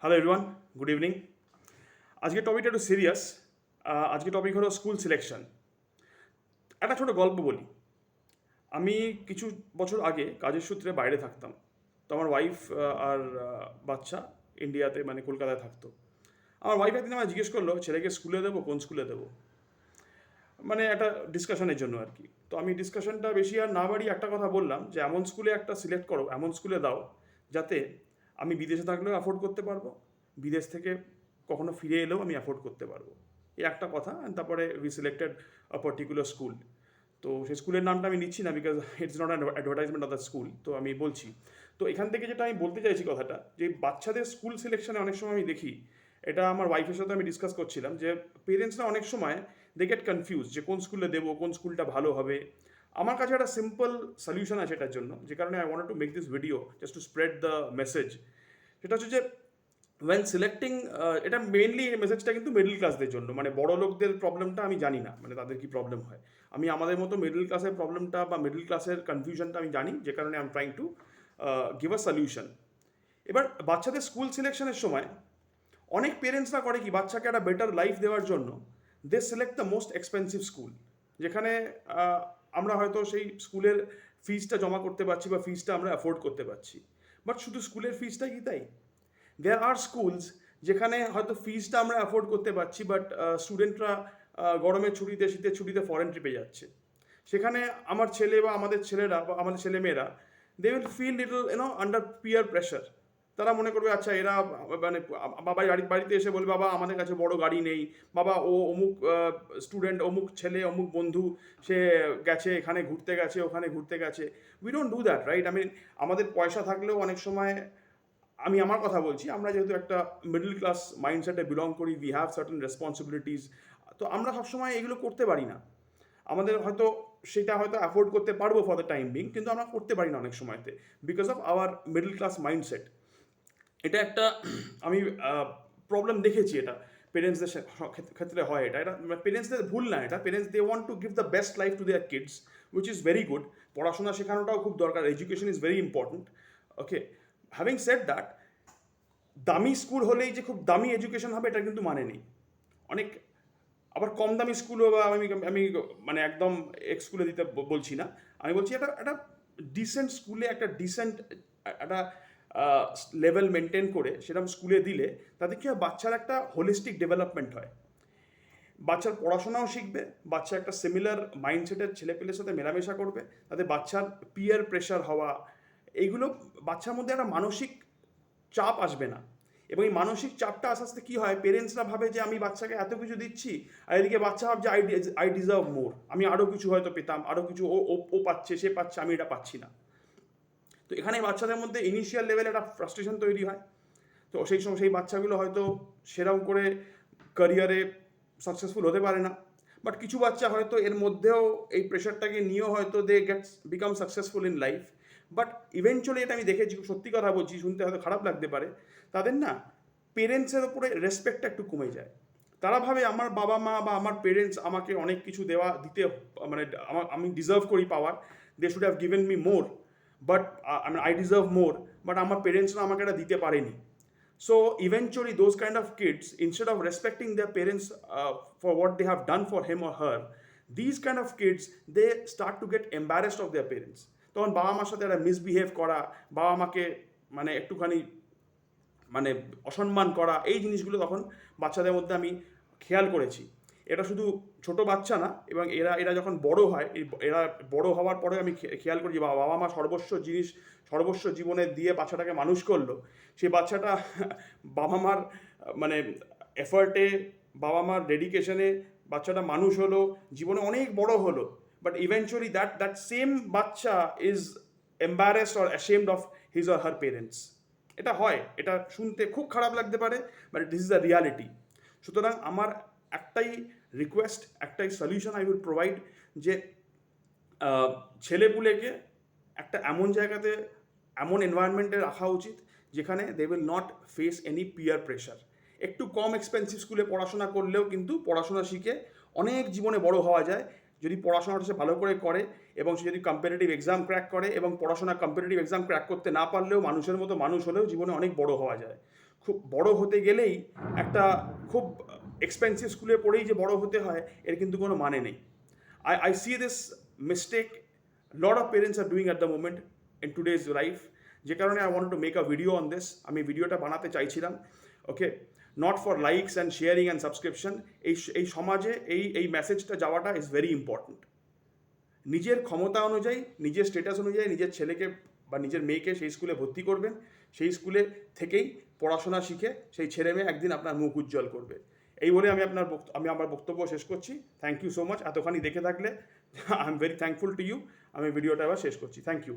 Hello everyone, good evening. আজকের টপিকটা একটু সিরিয়াস। আজকের টপিক হলো স্কুল সিলেকশন। একটা ছোটো গল্প বলি। আমি কিছু বছর আগে কাজের সূত্রে বাইরে থাকতাম। তো আমার ওয়াইফ আর বাচ্চা ইন্ডিয়াতে মানে কলকাতায় থাকতো। আমার ওয়াইফ একদিন আমায় জিজ্ঞেস করলো, ছেলেকে স্কুলে দেবো, কোন স্কুলে দেবো, মানে একটা ডিসকাশনের জন্য আর কি। তো আমি ডিসকাশনটা বেশি আর না বাড়িয়ে একটা কথা বললাম যে এমন স্কুলে একটা সিলেক্ট করো, এমন স্কুলে দাও যাতে আমি বিদেশে থাকলেও অ্যাফোর্ড করতে পারবো, বিদেশ থেকে কখনো ফিরে এলেও আমি অ্যাফোর্ড করতে পারবো। এই একটা কথা। অ্যান্ড তারপরে we selected a particular school. তো সেই স্কুলের নামটা আমি নিচ্ছি না, because it's not an advertisement of the school. তো আমি বলছি, তো এখান থেকে যেটা আমি বলতে চাইছি কথাটা, যে বাচ্চাদের স্কুল সিলেকশনে অনেক সময় আমি দেখি, এটা আমার ওয়াইফের সাথে আমি ডিসকাস করছিলাম, যে পেরেন্টসরা অনেক সময় দে গেট কনফিউজ যে কোন স্কুলে দেবো, কোন স্কুলটা ভালো হবে। আমার কাছে একটা সিম্পল সলিউশন আছে এটার জন্য, যে কারণে I want to make this video just to spread the message. সেটা হচ্ছে যে ওয়েন সিলেক্টিং, এটা মেইনলি এই মেসেজটা কিন্তু মিডল ক্লাসদের জন্য, মানে বড় লোকদের প্রবলেমটা আমি জানি না, মানে তাদের কি প্রবলেম হয়। আমি আমাদের মতো মিডল ক্লাসের প্রবলেমটা বা মিডল ক্লাসের কনফিউশনটা আমি জানি, যে কারণে I am trying to give a solution. এবার বাচ্চাদের স্কুল সিলেকশনের সময় অনেক পেরেন্টসরা করে কি, বাচ্চাকে একটা বেটার লাইফ দেওয়ার জন্য they select the most expensive school, যেখানে আহ, আমরা হয়তো সেই স্কুলের ফিজটা জমা করতে পারছি বা ফিজটা আমরা অ্যাফোর্ড করতে পারছি। বাট শুধু স্কুলের ফিজটাই কি তাই? দেয়ার আর স্কুলস যেখানে হয়তো ফিজটা আমরা অ্যাফোর্ড করতে পারছি, বাট স্টুডেন্টরা গরমের ছুটিতে, শীতের ছুটিতে ফরেন ট্রিপে যাচ্ছে। সেখানে আমার ছেলে বা আমাদের ছেলেরা বা আমাদের ছেলেমেয়েরা, they will feel little under peer pressure. তারা মনে করবে আচ্ছা এরা মানে বাবা বাড়িতে এসে বলবে, বাবা আমাদের কাছে বড় গাড়ি নেই, বাবা ও অমুক স্টুডেন্ট, অমুক ছেলে, অমুক বন্ধু, সে গেছে এখানে ঘুরতে গেছে, ওখানে ঘুরতে গেছে। We don't do that, right? আমাদের পয়সা থাকলেও অনেক সময়, আমি আমার কথা বলছি, আমরা যেহেতু একটা মিডল ক্লাস মাইন্ডসেটে বিলং করি, উই হ্যাভ সার্টেন রেসপন্সিবিলিটিস। তো আমরা সবসময় এগুলো করতে পারি না। আমাদের হয়তো সেটা হয়তো অ্যাফোর্ড করতে পারবো ফর দ্য টাইম বিং, কিন্তু আমরা করতে পারি না অনেক সময়তে, because of our middle class mindset. এটা একটা আমি প্রবলেম দেখেছি, এটা পেরেন্টসদের ক্ষেত্রে হয়। এটা এটা পেরেন্টসদের ভুল না, এটা parents they want to give the best life to their kids, which is very good. পড়াশোনা শেখানোটাও খুব দরকার, education is very important. Okay, having said that, দামি স্কুল হলেই যে খুব দামি এডুকেশন হবে এটা কিন্তু মানে নেই। অনেক আবার কম দামি স্কুলও, বা আমি আমি মানে একদম এক স্কুলে দিতে বলছি না। আমি বলছি একটা একটা ডিসেন্ট স্কুলে, একটা ডিসেন্ট একটা লেভেল মেনটেন করে সেরকম স্কুলে দিলে তাতে কী হয়, বাচ্চার একটা হোলিস্টিক ডেভেলপমেন্ট হয়। বাচ্চার পড়াশোনাও শিখবে, বাচ্চা একটা সিমিলার মাইন্ডসেটের ছেলেপেলের সাথে মেলামেশা করবে, তাতে বাচ্চার পিয়ার প্রেশার হওয়া, এইগুলো বাচ্চার মধ্যে একটা মানসিক চাপ আসবে না। এবং এই মানসিক চাপটা আস্তে আস্তে কী হয়, পেরেন্টসরা ভাবে যে আমি বাচ্চাকে এত কিছু দিচ্ছি, আর এদিকে বাচ্চা ভাবছে আই ডিজার্ভ মোর, আমি আরও কিছু হয়তো পেতাম, আরও কিছু ও ও ও পাচ্ছে, সে পাচ্ছে, আমি এটা পাচ্ছি না। তো এখানে বাচ্চাদের মধ্যে ইনিশিয়াল লেভেলে একটা ফ্রাস্ট্রেশন তৈরি হয়। তো সেই সময় সেই বাচ্চাগুলো হয়তো সেরকম করে ক্যারিয়ারে সাকসেসফুল হতে পারে না। বাট কিছু বাচ্চা হয়তো এর মধ্যেও এই প্রেশারটাকে নিয়েও হয়তো they gets become successful in life. But eventually এটা আমি দেখেছি, সত্যি কথা বলছি, শুনতে হয়তো খারাপ লাগতে পারে, তাদের না পেরেন্টসের ওপরে রেসপেক্টটা একটু কমে যায়। তারা ভাবে আমার বাবা মা বা আমার পেরেন্টস আমাকে অনেক কিছু দিতে, মানে আমি ডিজার্ভ করি পাওয়ার, they should have given me more, but I deserve more, but আমার পেরেন্টসরা আমাকে এটা দিতে পারেনি। So eventually, those kind of kids, instead of respecting their parents for what they have done for him or her, these kind of kids, they start to get embarrassed of their parents. তখন বাবা মার সাথে একটা misbehave করা, বাবা মাকে মানে একটুখানি মানে অসম্মান করা, এই জিনিসগুলো তখন বাচ্চাদের মধ্যে আমি খেয়াল করেছি। এটা শুধু ছোট বাচ্চা না, এবং এরা এরা যখন বড় হয়, এরা বড় হওয়ার পরে আমি খেয়াল করি যে বাবা মা সর্বস্ব জীবনে দিয়ে বাচ্চাটাকে মানুষ করলো। সেই বাচ্চাটা বাবা মার মানে এফার্টে, বাবা মার ডেডিকেশনে বাচ্চাটা মানুষ হলো, জীবনে অনেক বড় হলো। বাট ইভেনচুয়ালি দ্যাট সেম বাচ্চা is embarrassed or ashamed of his or her parents. এটা হয়, এটা শুনতে খুব খারাপ লাগতে পারে, but this is the reality. সুতরাং আমার একটাই রিকোয়েস্ট, একটাই সলিউশন আই উইল প্রোভাইড, যে ছেলেপুলেকে একটা এমন জায়গাতে, এমন এনভায়রনমেন্টে রাখা উচিত যেখানে they will not face any peer pressure. একটু কম এক্সপেন্সিভ স্কুলে পড়াশোনা করলেও কিন্তু পড়াশোনা শিখে অনেক জীবনে বড় হওয়া যায়, যদি পড়াশোনাটা সে ভালো করে করে, এবং সে যদি কম্পিটিটিভ এক্সাম ক্র্যাক করে, এবং কম্পিটিটিভ এক্সাম ক্র্যাক করতে না পারলেও মানুষের মতো মানুষ হলেও জীবনে অনেক বড় হওয়া যায়। খুব বড় হতে গেলেই একটা খুব এক্সপেন্সিভ স্কুলে পড়েই যে বড় হতে হয় এর কিন্তু কোনো মানে নেই। I see this mistake lot of parents are doing at the moment in today's life, যে কারণে I wanted to make a video on this. আমি ভিডিওটা বানাতে চাইছিলাম, okay, not for likes and sharing and subscription. এই সমাজে এই মেসেজটা যাওয়াটা ইজ ভেরি ইম্পর্ট্যান্ট। নিজের ক্ষমতা অনুযায়ী, নিজের স্ট্যাটাস অনুযায়ী নিজের ছেলেকে বা নিজের মেয়েকে সেই স্কুলে ভর্তি করবেন, সেই স্কুলে থেকেই পড়াশোনা শিখে সেই ছেলে মেয়ে একদিন আপনার মুখ উজ্জ্বল করবে। এই বলে আমি আমার বক্তব্য শেষ করছি। Thank you so much. এতখানি দেখে থাকলে I am very thankful to you. আমি ভিডিওটা এবার শেষ করছি। Thank you.